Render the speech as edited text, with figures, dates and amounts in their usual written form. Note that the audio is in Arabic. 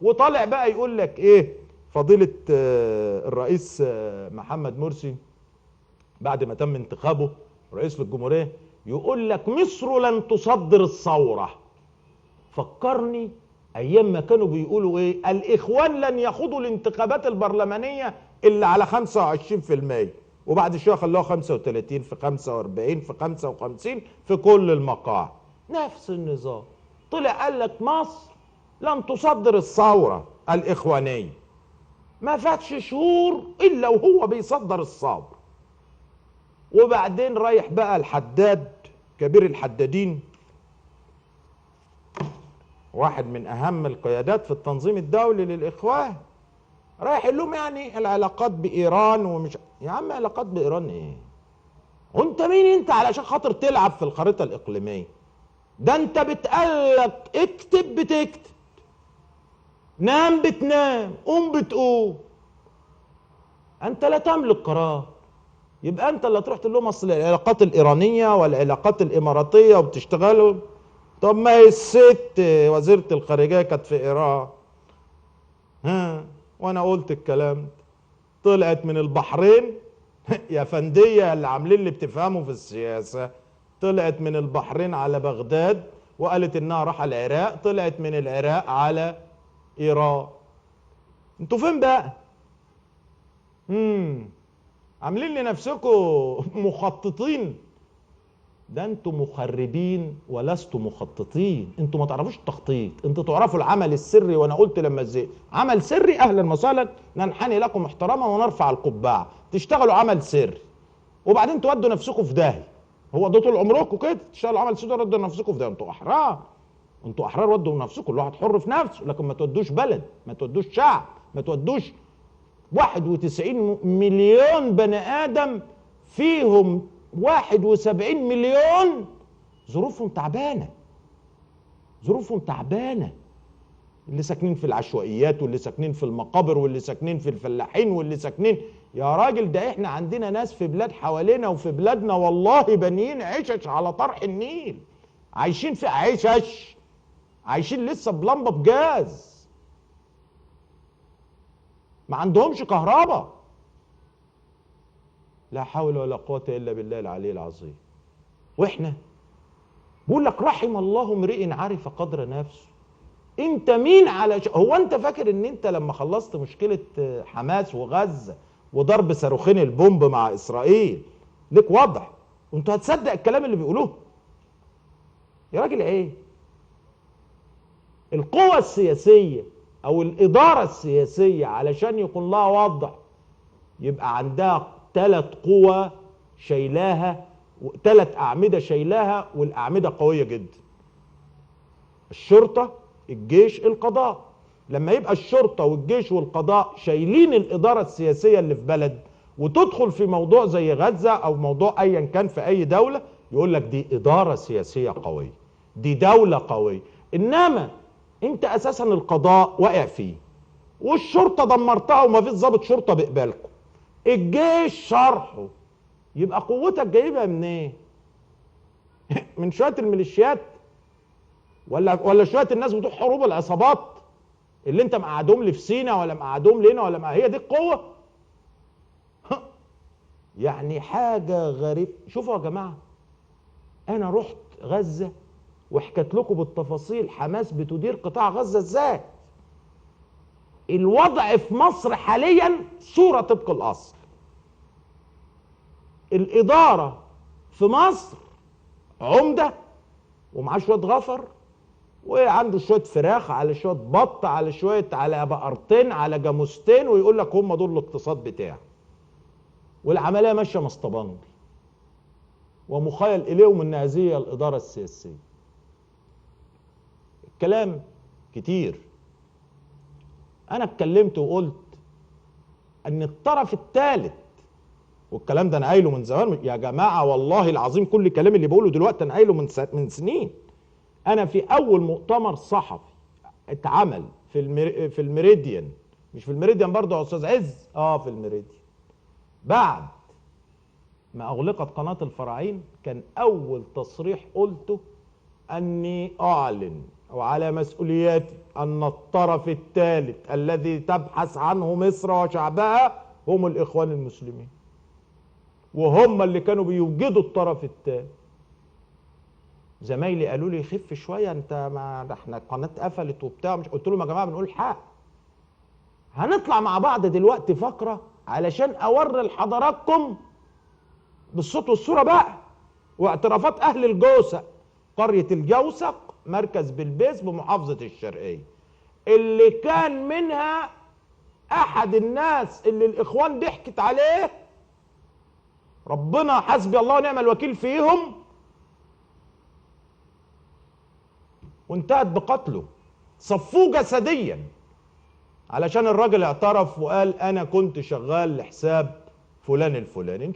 وطالع بقى يقول لك ايه فضيلة الرئيس محمد مرسي بعد ما تم انتخابه رئيس للجمهورية، يقول لك مصر لن تصدر الثورة. فكرني ايام ما كانوا بيقولوا ايه، الاخوان لن يخوضوا الانتخابات البرلمانية الا على 25%، وبعد شوية خلوها 35 في 45 في 55 في كل المقاعد. نفس النظام. طلع قال لك مصر لن تصدر الثورة الإخوانية. ما فاتش شهور إلا وهو بيصدر الثورة. وبعدين رايح بقى الحداد كبير الحدادين، واحد من أهم القيادات في التنظيم الدولي للإخوان، رايح يقول لهم يعني العلاقات بإيران ومش يا عم علاقات بإيران إيه؟ وأنت مين أنت علشان خاطر تلعب في الخريطة الإقليمية؟ ده أنت بتقلك اكتب بتكتب، نام بتنام، قوم بتقوم. انت لا تملك قرار. يبقى انت اللي تروح تقول لهم اصل العلاقات الايرانيه والعلاقات الاماراتيه وبتشتغلوا. طب ما هي الست وزيره الخارجيه كانت في ايران، ها، وانا قلت الكلام ده. طلعت من البحرين يا فنديه اللي عاملين اللي بتفهموا في السياسه، طلعت من البحرين على بغداد وقالت انها راح العراق، طلعت من العراق على ايران. انتوا فين بقى؟ عاملين لنفسكم مخططين. ده انتوا مخربين ولستم مخططين، انتوا ما تعرفوش التخطيط، انتوا تعرفوا العمل السري. وانا قلت لما ازاي عمل سري اهلا وسهلا، ننحني لكم احتراما ونرفع القبعه. تشتغلوا عمل سري وبعدين تودوا نفسكم في داهيه. هو ده طول عمركم كده، تشتغلوا عمل سري ودوا نفسكم في داهيه. انتوا احرار، انتوا احرار، ودوا نفسكم، كل واحد حر في نفسه، لكن ما تودوش بلد، ما تودوش شعب، ما تودوش 91 مليون بني آدم، فيهم 71 مليون ظروفهم تعبانة، ظروفهم تعبانة. اللي ساكنين في العشوائيات واللي ساكنين في المقابر واللي ساكنين في الفلاحين واللي ساكنين، يا راجل ده احنا عندنا ناس في بلاد حوالينا وفي بلادنا والله بانيين عشش على طرح النيل، عايشين في عشش، عايشين لسه بلمبة بجاز، ما عندهمش كهرباء. لا حول ولا قوة إلا بالله العلي العظيم. وإحنا بقول لك رحم الله امرئ عرف قدر نفسه. أنت مين هو أنت فاكر إن أنت لما خلصت مشكلة حماس وغزة وضرب صاروخين البومب مع إسرائيل لك وضع وأنت هتصدق الكلام اللي بيقولوه؟ يا راجل إيه؟ القوة السياسية أو الإدارة السياسية علشان يكون لها وضع يبقى عندها 3 قوى شايلاها، 3 أعمدة شايلاها، والأعمدة قوية جدا: الشرطة، الجيش، القضاء. لما يبقى الشرطة والجيش والقضاء شايلين الإدارة السياسية اللي في بلد، وتدخل في موضوع زي غزة أو موضوع أيا كان في أي دولة، يقول لك دي إدارة سياسية قوية، دي دولة قوية. إنما أنت أساسا القضاء واقع فيه، والشرطة دمرتها وما فيش ضابط شرطة بقبالكم، الجيش شرحه، يبقى قوتك جايبها منين؟ من شويه الميليشيات ولا شويه الناس بتوع حروب العصابات اللي انت مقعدهم لي في سينا ولا مقعدهم لي هنا ولا هي دي القوه؟ يعني حاجه غريب. شوفوا يا جماعه، انا رحت غزه وحكيت لكم بالتفاصيل حماس بتدير قطاع غزه ازاي. الوضع في مصر حاليا صوره طبق الاصل. الاداره في مصر عمده ومعاه شويه غفر وعنده شويه فراخ على شويه بط على شويه على بقرتين على جاموستين، ويقول لك هم دول الاقتصاد بتاعه، والعمليه ماشيه مصطبنج، ومخيل اليهم ان هذه هي الاداره السياسيه. الكلام كتير. انا اتكلمت وقلت ان الطرف الثالث، والكلام ده انا قايله من زمان يا جماعه، والله العظيم كل الكلام اللي بقوله دلوقتي انا قايله من سنين. انا في اول مؤتمر صحفي اتعمل في الميريديان، مش في الميريديان برضه يا استاذ عز، في الميريديان، بعد ما اغلقت قناه الفراعين، كان اول تصريح قلته اني اعلن وعلى مسؤولياتي أن الطرف الثالث الذي تبحث عنه مصر وشعبها هم الإخوان المسلمين، وهم اللي كانوا بيوجدوا الطرف الثالث. زمايلي قالوا لي خف شويه انت، ما احنا القناه اتقفلت وبتاع، مش قلت لهم يا جماعه بنقول حق. هنطلع مع بعض دلوقتي فقره علشان اوري لحضراتكم بالصوت والصوره بقى واعترافات اهل الجوسق، قريه الجوسق مركز بلبيس بمحافظه الشرقيه، اللي كان منها احد الناس اللي الاخوان ضحكت عليه، ربنا حسبي الله ونعم الوكيل فيهم، وانتهت بقتله. صفوه جسديا علشان الراجل اعترف وقال انا كنت شغال لحساب فلان الفلاني.